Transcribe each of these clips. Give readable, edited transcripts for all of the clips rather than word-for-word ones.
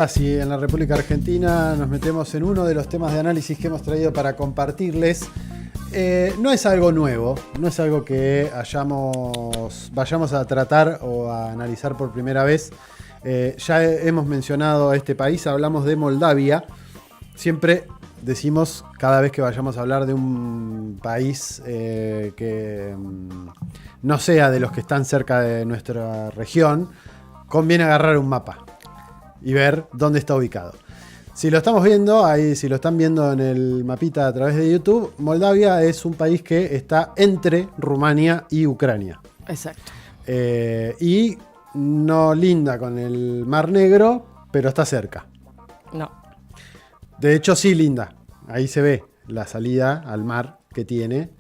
Así, en la República Argentina nos metemos en uno de los temas de análisis que hemos traído para compartirles. No es algo nuevo, no es algo que vayamos a tratar o a analizar por primera vez. Ya hemos mencionado a este país, hablamos de Moldavia. Siempre decimos, cada vez que vayamos a hablar de un país que no sea de los que están cerca de nuestra región, conviene agarrar un mapa y ver dónde está ubicado. Si lo estamos viendo, ahí, si lo están viendo en el mapita a través de YouTube, Moldavia es un país que está entre Rumania y Ucrania. Exacto. Y no linda con el Mar Negro, pero está cerca. No. De hecho, sí linda. Ahí se ve la salida al mar que tiene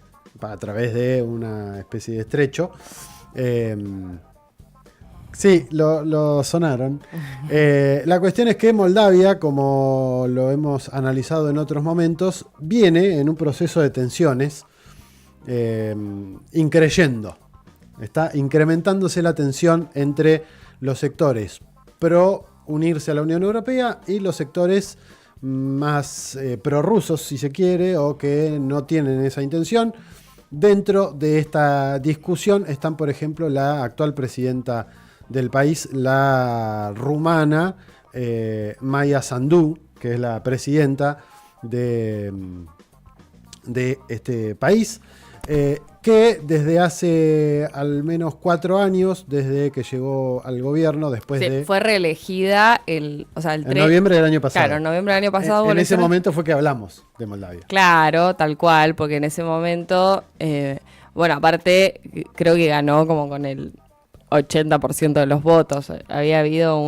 a través de una especie de estrecho. Sí, lo sonaron. La cuestión es que Moldavia, como lo hemos analizado en otros momentos, viene en un proceso de tensiones increyendo. Está incrementándose la tensión entre los sectores pro unirse a la Unión Europea y los sectores más prorrusos, si se quiere, o que no tienen esa intención. Dentro de esta discusión están, por ejemplo, la actual presidenta del país, la rumana Maia Sandu, que es la presidenta de este país, que desde hace al menos 4 años, desde que llegó al gobierno, después de... Fue reelegida en noviembre del año pasado. Claro, en noviembre del año pasado. En ese momento fue que hablamos de Moldavia. Claro, tal cual, porque en ese momento, bueno, aparte, creo que ganó como con el 80% de los votos. Había habido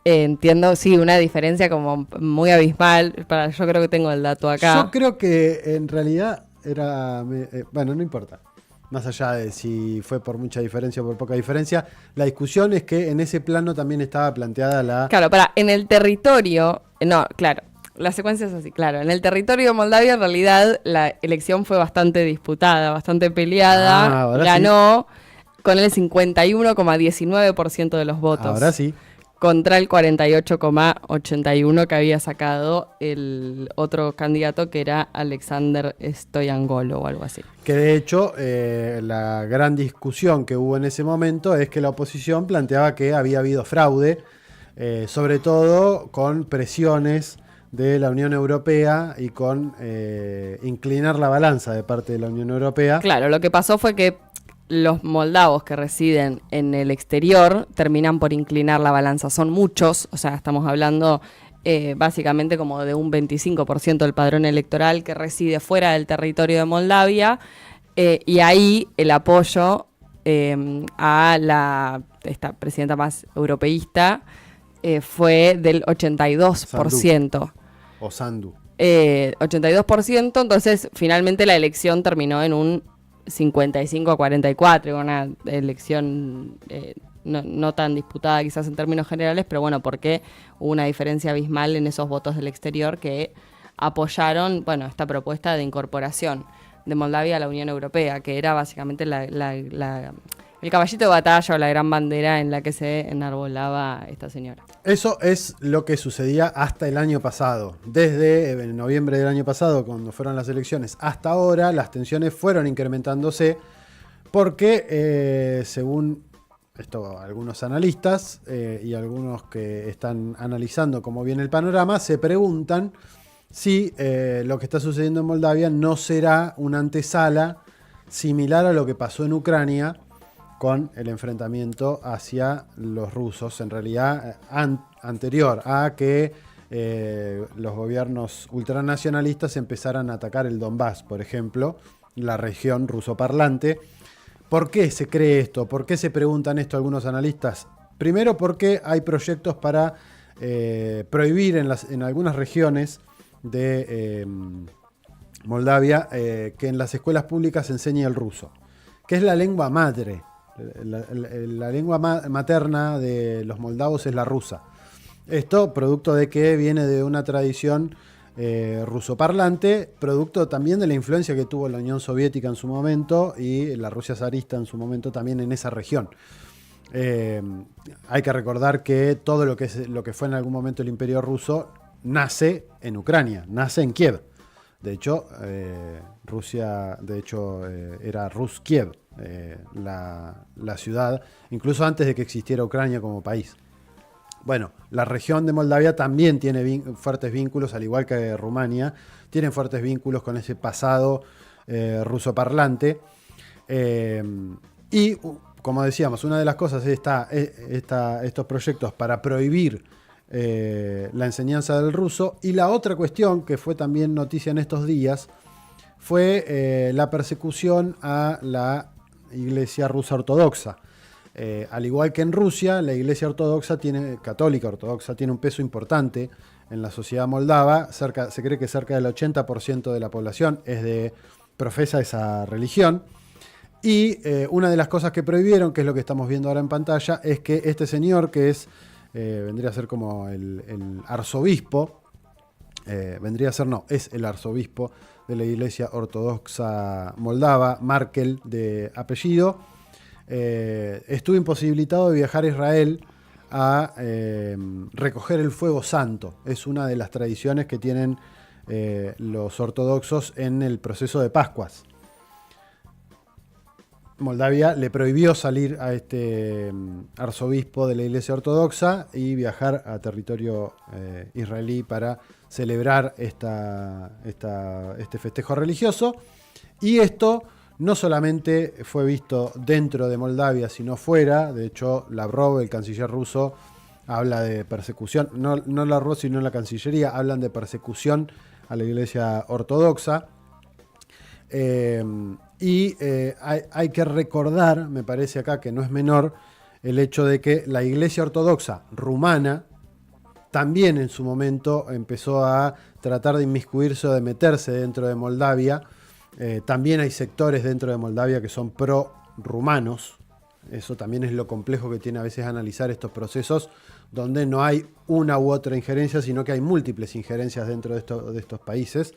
entiendo, sí, una diferencia como muy abismal. Yo creo que tengo el dato acá. Yo creo que en realidad era... bueno, no importa. Más allá de si fue por mucha diferencia o por poca diferencia, la discusión es que en ese plano también estaba planteada la... Claro, en el territorio... No, claro, la secuencia es así, claro. En el territorio de Moldavia, en realidad, la elección fue bastante disputada, bastante peleada. Ganó... Sí. Con el 51,19% de los votos. Ahora sí. Contra el 48,81% que había sacado el otro candidato, que era Alexander Stoyanoglo o algo así. Que de hecho, la gran discusión que hubo en ese momento es que la oposición planteaba que había habido fraude, sobre todo con presiones de la Unión Europea y con inclinar la balanza de parte de la Unión Europea. Claro, lo que pasó fue que los moldavos que residen en el exterior terminan por inclinar la balanza. Son muchos, o sea, estamos hablando básicamente como de un 25% del padrón electoral que reside fuera del territorio de Moldavia, y ahí el apoyo a esta presidenta más europeísta fue del 82%. O Sandu. 82%, entonces finalmente la elección terminó en un 55-44, una elección no tan disputada quizás en términos generales, pero bueno, porque hubo una diferencia abismal en esos votos del exterior que apoyaron, bueno, esta propuesta de incorporación de Moldavia a la Unión Europea, que era básicamente el caballito de batalla o la gran bandera en la que se enarbolaba esta señora. Eso es lo que sucedía hasta el año pasado. Desde noviembre del año pasado, cuando fueron las elecciones, hasta ahora las tensiones fueron incrementándose porque, según algunos analistas y algunos que están analizando cómo viene el panorama, se preguntan si lo que está sucediendo en Moldavia no será una antesala similar a lo que pasó en Ucrania con el enfrentamiento hacia los rusos, en realidad anterior a que los gobiernos ultranacionalistas empezaran a atacar el Donbass, por ejemplo, la región rusoparlante. ¿Por qué se cree esto? ¿Por qué se preguntan esto algunos analistas? Primero porque hay proyectos para prohibir en algunas regiones de Moldavia que en las escuelas públicas se enseñe el ruso, que es la lengua madre. La lengua materna de los moldavos es la rusa. Esto producto de que viene de una tradición rusoparlante, producto también de la influencia que tuvo la Unión Soviética en su momento y la Rusia zarista en su momento también en esa región. Hay que recordar que todo lo que fue en algún momento el Imperio Ruso nace en Ucrania, nace en Kiev. De hecho, Rusia, era Rus Kiev, la ciudad, incluso antes de que existiera Ucrania como país. Bueno, la región de Moldavia también tiene fuertes vínculos, al igual que Rumania, tienen fuertes vínculos con ese pasado rusoparlante. Y, como decíamos, una de las cosas es estos proyectos para prohibir la enseñanza del ruso. Y la otra cuestión, que fue también noticia en estos días, fue la persecución a la Iglesia rusa ortodoxa. Al igual que en Rusia, la Iglesia católica ortodoxa tiene un peso importante en la sociedad moldava. Se cree que cerca del 80% de la población profesa esa religión. Y una de las cosas que prohibieron, que es lo que estamos viendo ahora en pantalla, es que este señor, que vendría a ser como el arzobispo, es el arzobispo de la Iglesia Ortodoxa Moldava, Markel de apellido, estuvo imposibilitado de viajar a Israel a recoger el fuego santo. Es una de las tradiciones que tienen los ortodoxos en el proceso de Pascuas. Moldavia le prohibió salir a este arzobispo de la Iglesia Ortodoxa y viajar a territorio israelí para celebrar este festejo religioso. Y esto no solamente fue visto dentro de Moldavia, sino fuera. De hecho, Lavrov, el canciller ruso, habla de persecución. No Lavrov, sino la Cancillería, hablan de persecución a la Iglesia Ortodoxa. Hay que recordar, me parece acá que no es menor, el hecho de que la Iglesia Ortodoxa rumana también en su momento empezó a tratar de inmiscuirse o de meterse dentro de Moldavia. También hay sectores dentro de Moldavia que son pro-rumanos. Eso también es lo complejo que tiene a veces analizar estos procesos, donde no hay una u otra injerencia, sino que hay múltiples injerencias dentro de estos países.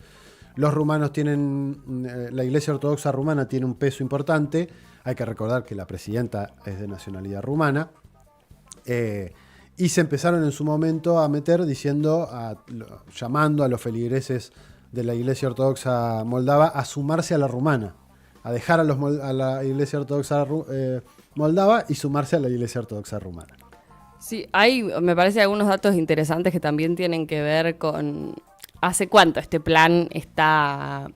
Los rumanos la Iglesia Ortodoxa rumana tiene un peso importante. Hay que recordar que la presidenta es de nacionalidad rumana. Y se empezaron en su momento a meter llamando a los feligreses de la Iglesia Ortodoxa moldava a sumarse a la rumana, a dejar a la Iglesia Ortodoxa moldava y sumarse a la Iglesia Ortodoxa rumana. Sí, me parece algunos datos interesantes que también tienen que ver con hace cuánto este plan está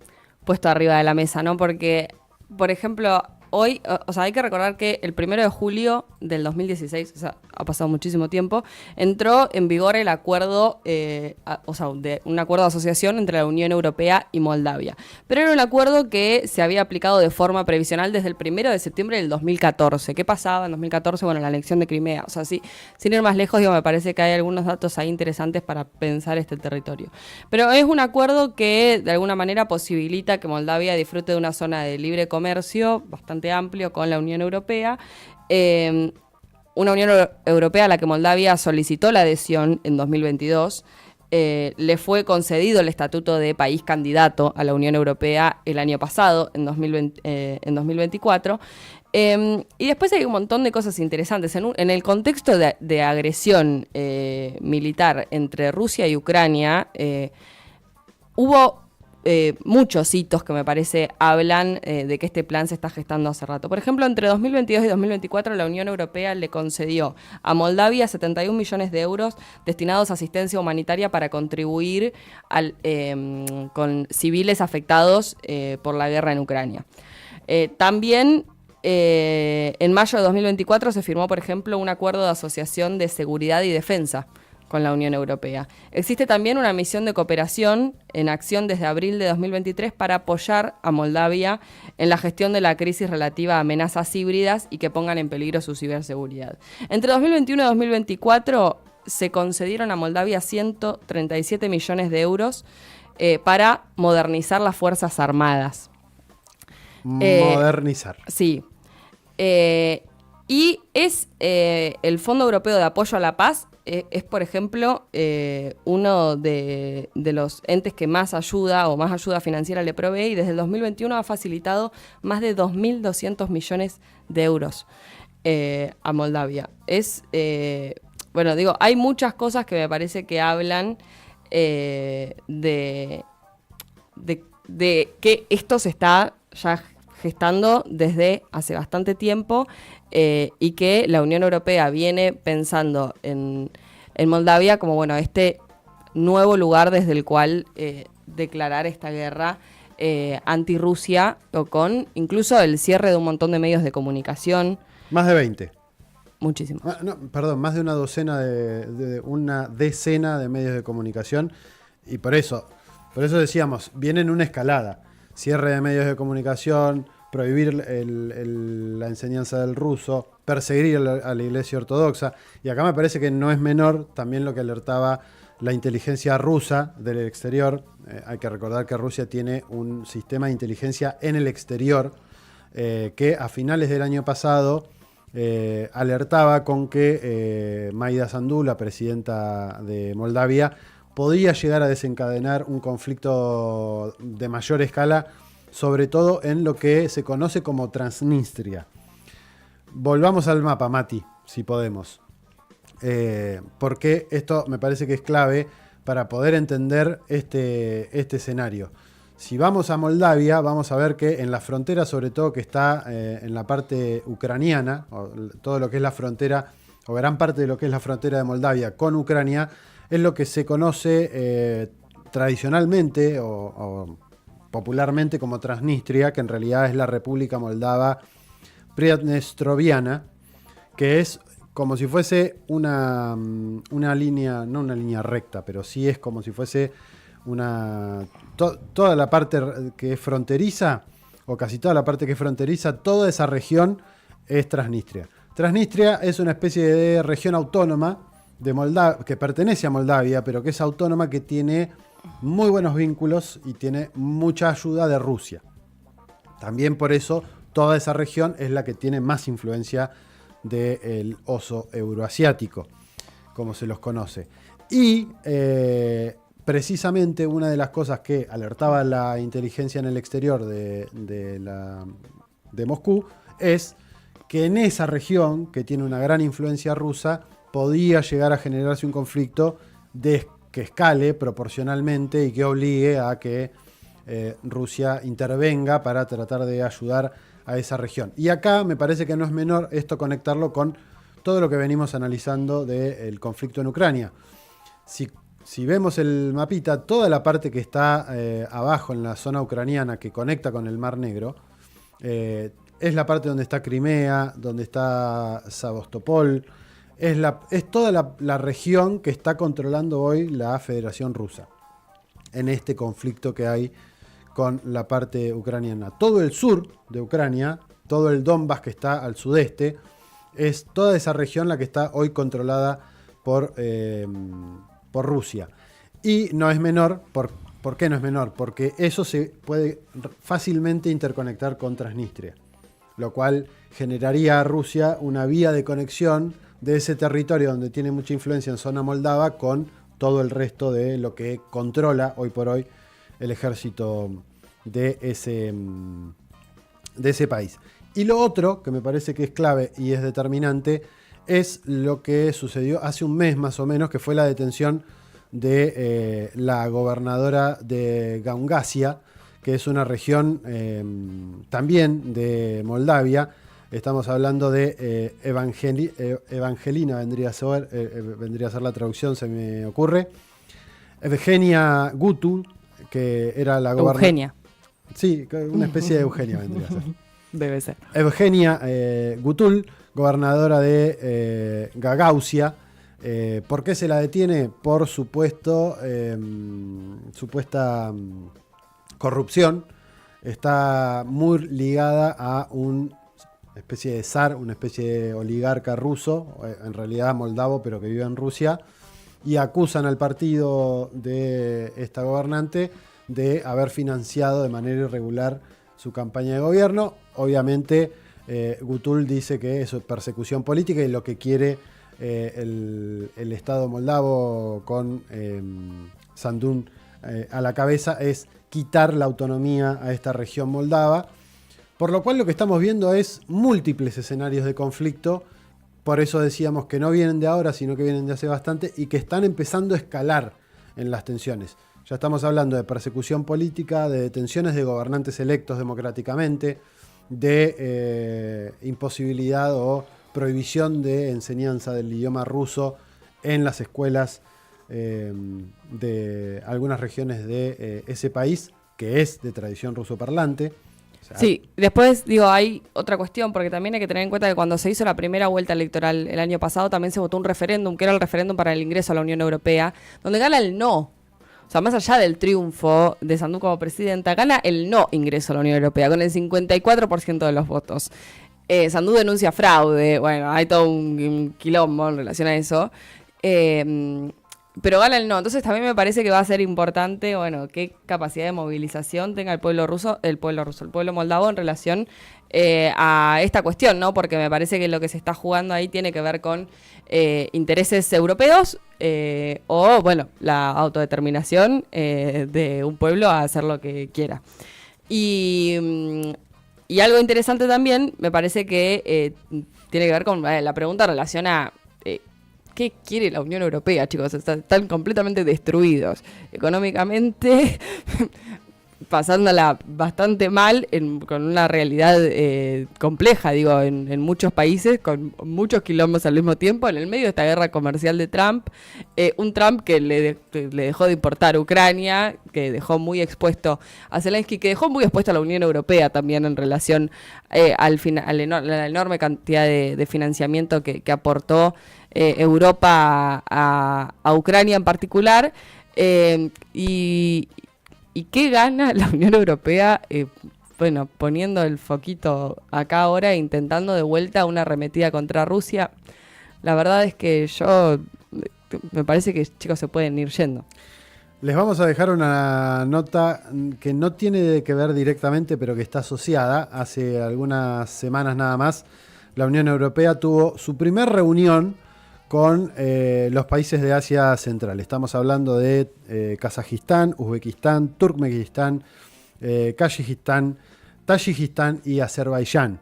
puesto arriba de la mesa, ¿no? Porque, por ejemplo, hoy, hay que recordar que el 1 de julio del 2016, ha pasado muchísimo tiempo, entró en vigor el acuerdo, un acuerdo de asociación entre la Unión Europea y Moldavia. Pero era un acuerdo que se había aplicado de forma previsional desde el 1 de septiembre del 2014. ¿Qué pasaba en 2014? Bueno, la anexión de Crimea. Sin ir más lejos, me parece que hay algunos datos ahí interesantes para pensar este territorio. Pero es un acuerdo que, de alguna manera, posibilita que Moldavia disfrute de una zona de libre comercio bastante amplio con la Unión Europea. Una Unión Europea a la que Moldavia solicitó la adhesión en 2022. Le fue concedido el estatuto de país candidato a la Unión Europea el año pasado, en 2024. Y después hay un montón de cosas interesantes. En el contexto de agresión militar entre Rusia y Ucrania, hubo muchos hitos que me parece hablan de que este plan se está gestando hace rato. Por ejemplo, entre 2022 y 2024 la Unión Europea le concedió a Moldavia 71 millones de euros destinados a asistencia humanitaria para contribuir con civiles afectados por la guerra en Ucrania. También en mayo de 2024 se firmó, por ejemplo, un acuerdo de asociación de seguridad y defensa con la Unión Europea. Existe también una misión de cooperación en acción desde abril de 2023 para apoyar a Moldavia en la gestión de la crisis relativa a amenazas híbridas y que pongan en peligro su ciberseguridad. Entre 2021 y 2024 se concedieron a Moldavia 137 millones de euros para modernizar las Fuerzas Armadas. Modernizar. Sí. Y es el Fondo Europeo de Apoyo a la Paz. Es, por ejemplo, uno de los entes que más ayuda o más ayuda financiera le provee, y desde el 2021 ha facilitado más de 2.200 millones de euros. a Moldavia. Bueno, digo, hay muchas cosas que me parece que hablan de que esto se está ya gestando desde hace bastante tiempo y que la Unión Europea viene pensando en Moldavia como, bueno, este nuevo lugar desde el cual declarar esta guerra anti-Rusia, o con incluso el cierre de un montón de medios de comunicación. Más de 20. Muchísimos. No, perdón, más de una docena una decena de medios de comunicación. Y por eso decíamos, viene en una escalada. Cierre de medios de comunicación, prohibir la enseñanza del ruso, perseguir a la Iglesia Ortodoxa. Y acá me parece que no es menor también lo que alertaba la inteligencia rusa del exterior. Hay que recordar que Rusia tiene un sistema de inteligencia en el exterior que a finales del año pasado alertaba con que Maida Sandu, la presidenta de Moldavia, podía llegar a desencadenar un conflicto de mayor escala, sobre todo en lo que se conoce como Transnistria. Volvamos al mapa, Mati, si podemos. Porque esto me parece que es clave para poder entender este escenario. Si vamos a Moldavia, vamos a ver que en la frontera, sobre todo que está en la parte ucraniana, o todo lo que es la frontera, o gran parte de lo que es la frontera de Moldavia con Ucrania, es lo que se conoce tradicionalmente o popularmente como Transnistria, que en realidad es la República Moldava Priadnestroviana, que es como si fuese una línea, no una línea recta, pero sí es como si fuese toda la parte que es fronteriza, o casi toda la parte que es fronteriza, toda esa región es Transnistria. Transnistria es una especie de región autónoma de Moldavia, que pertenece a Moldavia, pero que es autónoma, que tiene muy buenos vínculos y tiene mucha ayuda de Rusia. También por eso toda esa región es la que tiene más influencia del oso euroasiático, como se los conoce. Y precisamente una de las cosas que alertaba la inteligencia en el exterior de Moscú es que en esa región, que tiene una gran influencia rusa, podía llegar a generarse un conflicto que escale proporcionalmente y que obligue a que Rusia intervenga para tratar de ayudar a esa región. Y acá me parece que no es menor esto conectarlo con todo lo que venimos analizando del conflicto en Ucrania. Si vemos el mapita, toda la parte que está abajo en la zona ucraniana que conecta con el Mar Negro, es la parte donde está Crimea, donde está Sebastopol, es toda la región que está controlando hoy la Federación Rusa en este conflicto que hay con la parte ucraniana. Todo el sur de Ucrania, todo el Donbass que está al sudeste, es toda esa región la que está hoy controlada por Rusia. Y no es menor, ¿por qué no es menor? Porque eso se puede fácilmente interconectar con Transnistria, lo cual generaría a Rusia una vía de conexión de ese territorio donde tiene mucha influencia en zona moldava con todo el resto de lo que controla hoy por hoy el ejército de ese país. Y lo otro que me parece que es clave y es determinante es lo que sucedió hace un mes más o menos, que fue la detención de la gobernadora de Gaungasia, que es una región también de Moldavia. Estamos hablando de Evangelina, vendría a ser la traducción, se me ocurre. Evgenia Gutul, que era la gobernadora. Eugenia. Sí, una especie de Eugenia vendría a ser. Debe ser. Evgenia Gutul, gobernadora de Gagausia. ¿Por qué se la detiene? Por supuesta corrupción. Está muy ligada a una especie de zar, una especie de oligarca ruso, en realidad moldavo, pero que vive en Rusia, y acusan al partido de esta gobernante de haber financiado de manera irregular su campaña de gobierno. Obviamente, Gutul dice que eso es persecución política y lo que quiere el Estado moldavo con Sandu a la cabeza es quitar la autonomía a esta región moldava, Por lo cual lo que estamos viendo es múltiples escenarios de conflicto. Por eso decíamos que no vienen de ahora, sino que vienen de hace bastante y que están empezando a escalar en las tensiones. Ya estamos hablando de persecución política, de detenciones de gobernantes electos democráticamente, de imposibilidad o prohibición de enseñanza del idioma ruso en las escuelas de algunas regiones de ese país, que es de tradición rusoparlante. O sea, sí, después digo, hay otra cuestión, porque también hay que tener en cuenta que cuando se hizo la primera vuelta electoral el año pasado, también se votó un referéndum, que era el referéndum para el ingreso a la Unión Europea, donde gana el no. O sea, más allá del triunfo de Sandu como presidenta, gana el no ingreso a la Unión Europea, con el 54% de los votos. Sandu denuncia fraude, bueno, hay todo un quilombo en relación a eso. Pero gana el no. Entonces también me parece que va a ser importante, bueno, qué capacidad de movilización tenga el pueblo moldavo en relación a esta cuestión, ¿no? Porque me parece que lo que se está jugando ahí tiene que ver con intereses europeos o, bueno, la autodeterminación de un pueblo a hacer lo que quiera. Y algo interesante también, me parece que tiene que ver con la pregunta en relación a ¿qué quiere la Unión Europea, chicos? Están completamente destruidos económicamente, pasándola bastante mal con una realidad compleja, digo, en muchos países, con muchos quilombos al mismo tiempo, en el medio de esta guerra comercial de Trump, un Trump que le dejó de importar Ucrania, que dejó muy expuesto a Zelensky, que dejó muy expuesto a la Unión Europea también en relación a la enorme cantidad de financiamiento que aportó Europa a Ucrania en particular, ¿y qué gana la Unión Europea? Bueno, poniendo el foquito acá ahora, intentando de vuelta una arremetida contra Rusia. La verdad es que me parece que, chicos, se pueden ir yendo. Les vamos a dejar una nota que no tiene que ver directamente, pero que está asociada. Hace algunas semanas nada más, la Unión Europea tuvo su primer reunión con los países de Asia Central. Estamos hablando de Kazajistán, Uzbekistán, Turkmenistán, Kazajistán, Tayikistán y Azerbaiyán,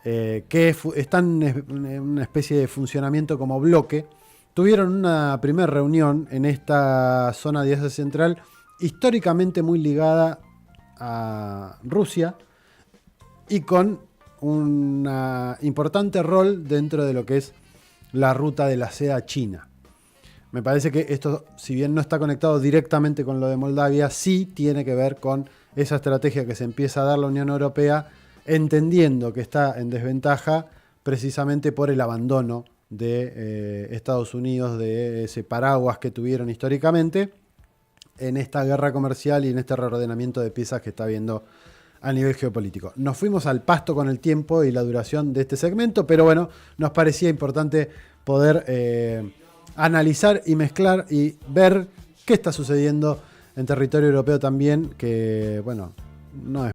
que están en una especie de funcionamiento como bloque. Tuvieron una primera reunión en esta zona de Asia Central, históricamente muy ligada a Rusia y con un importante rol dentro de lo que es la ruta de la seda china. Me parece que esto, si bien no está conectado directamente con lo de Moldavia, sí tiene que ver con esa estrategia que se empieza a dar la Unión Europea, entendiendo que está en desventaja precisamente por el abandono de Estados Unidos, de ese paraguas que tuvieron históricamente en esta guerra comercial y en este reordenamiento de piezas que está habiendo a nivel geopolítico. Nos fuimos al pasto con el tiempo y la duración de este segmento, pero bueno, nos parecía importante poder analizar y mezclar y ver qué está sucediendo en territorio europeo también, que bueno, no es